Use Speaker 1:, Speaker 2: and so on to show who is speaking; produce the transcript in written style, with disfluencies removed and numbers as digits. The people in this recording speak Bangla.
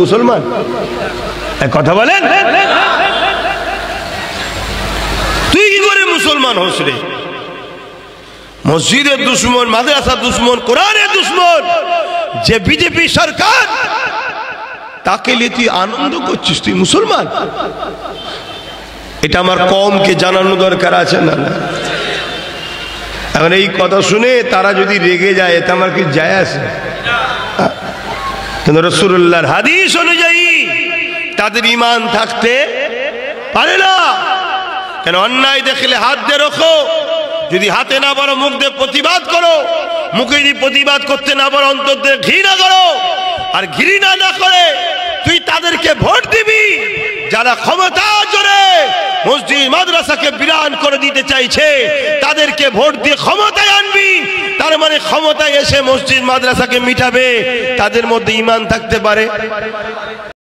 Speaker 1: মুসলমান কথা বলেন, তুই কি করে মুসলমান হোস রে? মসজিদের দুশ্মন, মাদ্রাসা দুশ্মন, কোরআনের দুশ্মন, যে বিজেপি সরকার, তাকে নিয়ে তুই আনন্দ করছিস, তুই মুসলমান? এটা আমার কমকে জানানো দরকার আছে না? এখন এই কথা শুনে তারা যদি রেগে যায়, এতে আমার কি যায় আসে? কিন্তু রাসূলুল্লাহর হাদিস অনুযায়ী তাদের ঈমান থাকতে পারে না। কেন? অন্যায় দেখলে হাত দিয়ে রোখো, যদি হাতে না পারো মুখ দিয়ে প্রতিবাদ করো, মুখে যদি প্রতিবাদ করতে না পারো অন্তর দিয়ে ঘৃণা করো, আর ঘৃণা না করে তুই তাদেরকে ভোট দিবি যারা ক্ষমতা জোরে মসজিদ মাদ্রাসাকে বিরান করে দিতে চাইছে, তাদেরকে ভোট দিয়ে ক্ষমতায় আনবি। তার মানে ক্ষমতায় এসে মসজিদ মাদ্রাসাকে মিটাবে, তাদের মধ্যে ঈমান থাকতে পারে।